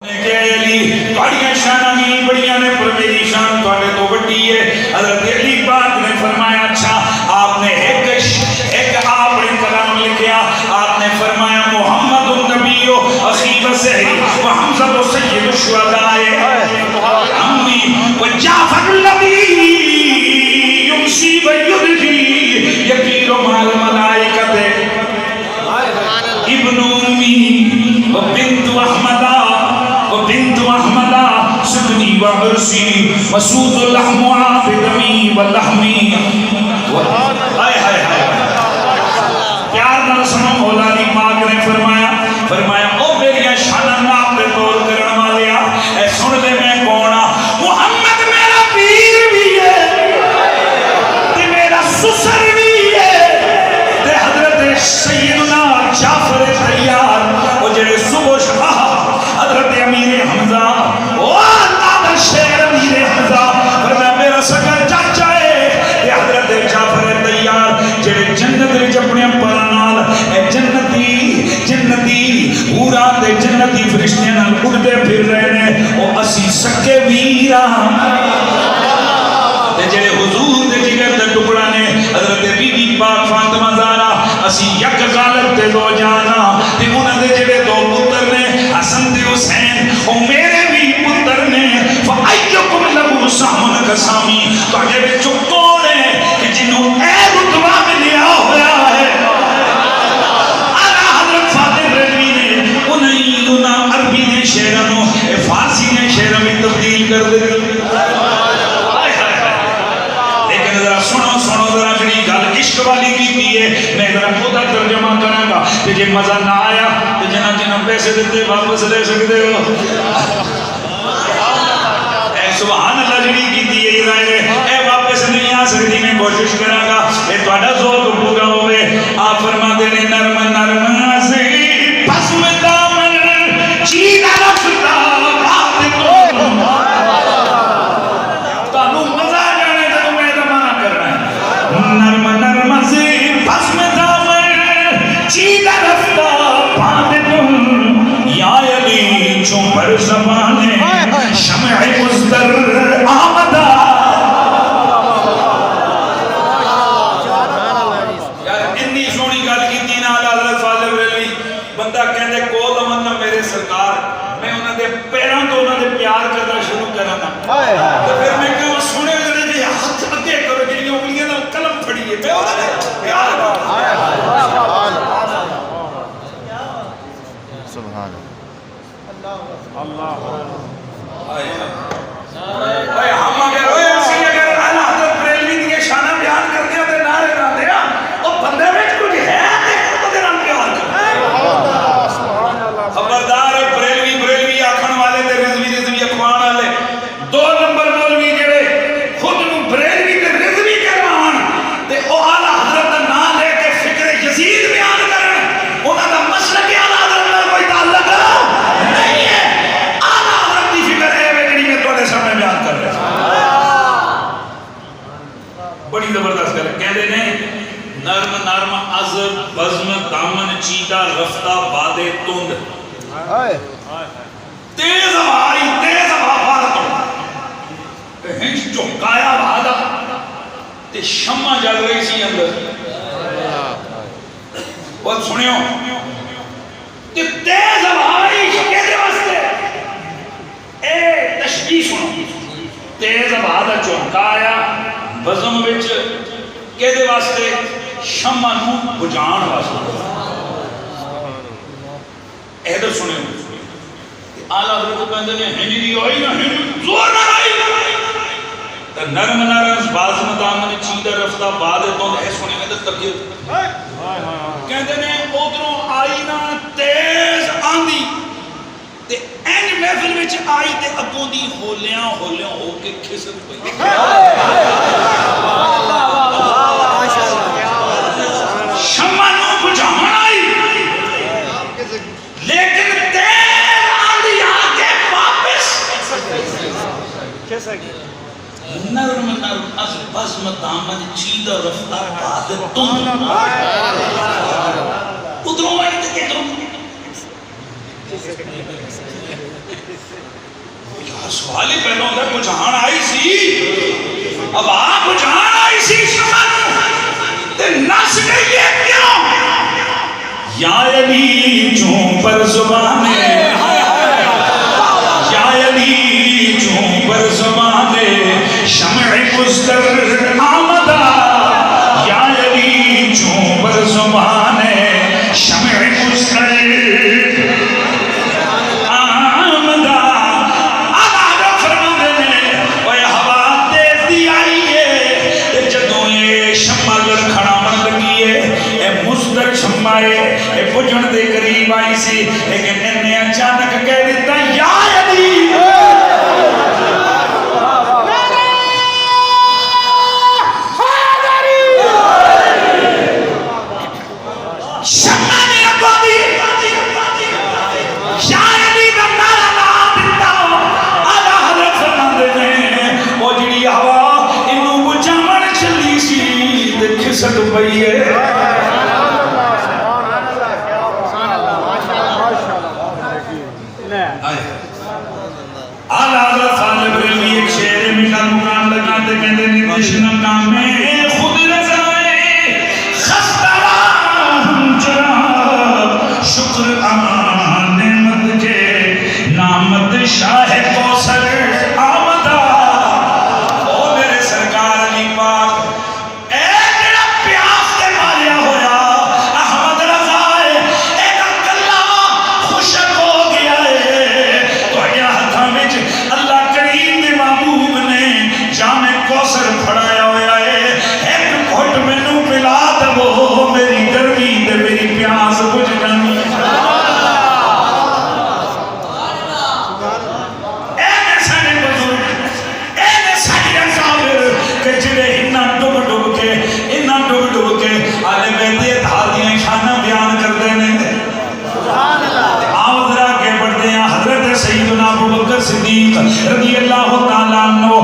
بڑیاں شانہ نہیں بڑیاں نے پر میری شان تو تو بڑی ہے. حضرت علی پاک نے فرمایا اچھا آپ نے ایک آپ نے کلام لکھیا. آپ نے فرمایا محمد النبی اخی وسہی وحمزہ سید الشہداء امی وجعفر النبی یمشی ویدہی یطیر مع الملائکۃ ابن امی وبنت احمدہ وبنت احمدہ سدنی وعرسی مسعود اللحم عابدمی واللحمی ہائے ہائے ہائے پیار نہ سنو. مولا علی پاک نے فرمایا او میری شانہ نام پہ طور کرنے والے اے سن لے میں کونا محمد میرا پیر بھی ہے تے میرا سسر بھی ہے تے حضرت سیدنا جعفر تیار وہ جڑے صبح شاہ حضرت امیر حمزہ او اللہ دا شیر امیر حمزہ فرمایا میرا سکر چاچا ہے تے حضرت جعفر تیار جڑے جنت وچ اپنے پرانال اے جنتی پورا تے جنتی فرشتے نال اڑدے پھر رہے نے او اسی سکے ویرا تے جڑے حضور دے جگر دا ٹکڑا نے حضرت بی بی پاک فاطمہ زہرا اسی یک غالب تے دو جانا تے انہاں دے جڑے دو پتر نے حسن تے حسین او میرے بھی پتر نے فَأَيُّكُمْ لَهُ سَهْمٌ كَسَامِي تواڈے وچوں کون ہے کہ جنوں اے رتبہ ملیا ہویا ہے. اعلیٰ حضرت فاطر رضوی نے انہیں عربی نے شعروں اے فارسی نے شعروں میں تبدیل کر دے. لیکن ذرا سنو ذرا جڑی گل عشق والی کیتی ہے میں ذرا خدا ترجمہ کراں گا تے جے مزہ نہ آیا تے جنہ پیسے دیتے واپس لے سکتے ہو. اے سبحان اللہ جڑی کیتی ہے اے واپس نہیں آ سکتی. میں کوشش کراں گا اے تہاڈا ذوق پورا ہوے. آپ فرماتے نے نرم نرم سے بزم دامن چیدہ رفتہ بات کو تانوں مزہ آ جانے تے میں زمانہ کر رہا ہے. نرم نرم سے بزم دامن چیدہ رفتہ بات کو یا علی چون پر زمانے شمع مزدر آمدہ. یار اتنی سونی گل کیتی نا حضرت فاضل بریلوی بندہ کہندے کول امن نہ میرے سرکار میں انہاں دے پیراں تو انہاں دے پیار کرنا شروع کراں نا تے پھر میں کہوں سنے جڑے جی ہاتھ اگے کرو جڑی انگلیاں نال قلم پھڑیے میں انہاں دے پیار سبحان اللہ اے ہم اگر ہوئے اسی اگر اعلیٰ حضرت بریلوی دی شانہ بیان کر دیا تے نعرے نہ دیا او بندے وچ کچھ ہے تے خود دے نام پیار کر. خبردار بریلوی آکھن والے تے رضوی اخوان والے دو نمبر مولوی جڑے خود نو بریلوی تے رضوی کروان تے او اعلیٰ حضرت دا نام لے کے فکر یزید بیان کرن انہاں دا مسلک اعلیٰ حضرت نال کوئی تعلق نہیں ہے. اعلیٰ حضرت دی فکر ہے جڑی میں تواڈے سامنے بیان کر رہا. بڑی زبردست گل کہندے نے نرم نرم از بزم دامن چیدہ رفتہ باد تند تیز ہوا تو ہنچ چوکایا بھادا تے شمع جل رہی سی اندر. بہت سنیو تے تیز ہوائی کہتے واسطے اے تشبیح سنو تیز ہوا چوکایا بزم وچ کہتے واسطے شمع نو بجان واسطے. ادھر سنیو اعلیٰ حضرت کہندے نے ہنج دی ہوئی نہ ہنج زور نہ آئی تے نرم نرم بازم دامن چیدہ رفتہ باد تو اے سنے تے تقدیر کہندے نے ادھروں آئی نہ تیز آندی تے اینج محفل وچ آئی تے اگوں دی ہولیاں ہو کے کھسک پئی. شمع نو بجھان آئی لیکن تیز آندھی آکے واپس نرم نرم از بزم دامن چیدہ رفتہ باد تند ادھروں آئی تے ادھروں سوال ہی پہلو ہوتا ہے بجھان آئی سی اب آپ بجھان آئی سی شمن تے نس گئی ہے کیوں یا علی چون پر زبانے یا علی چون پر زبانے شمع مزدر آمدہ یا علی چون پر زبانے شمع مزدر پجن دے قریب آئی سی لیکن انہیں اچانک کہہ دیتا یا علی شمع نے اگو دی یا علی کا نعرہ لا دیتا آلہ حضرت فرماندے نے وہ جڑی ہوا انہوں بجھاون چلی سی تے کھسک پئی ہے کام میں خود رضائے خسترا ہم جراب شکر امان نعمت کے نامت شاہ کوثر آمدہ او میرے سرکار علی پاک اے جڑا پیاس تے ماریا ہویا احمد رضائے اے کلا خوشک ہو گیا ہے تو اگیا ہتھا وچ اللہ کریم دے محبوب نے جام کوثر پھڑایا ہویا ہے ایک گھٹ مینوں پلا دو میری گرمی تے میری پیاس بجھ جانی اے سارے بزرگ اے سارے اکابر کہ جڑے انہاں ڈب ڈب کے آلے بیدی اتحادیاں شانہ بیان کردے نے آؤ ذرا کے بڑھتے ہیں حضرت سیدنا ابو بکر صدیق رضی اللہ تعالیٰ عنہ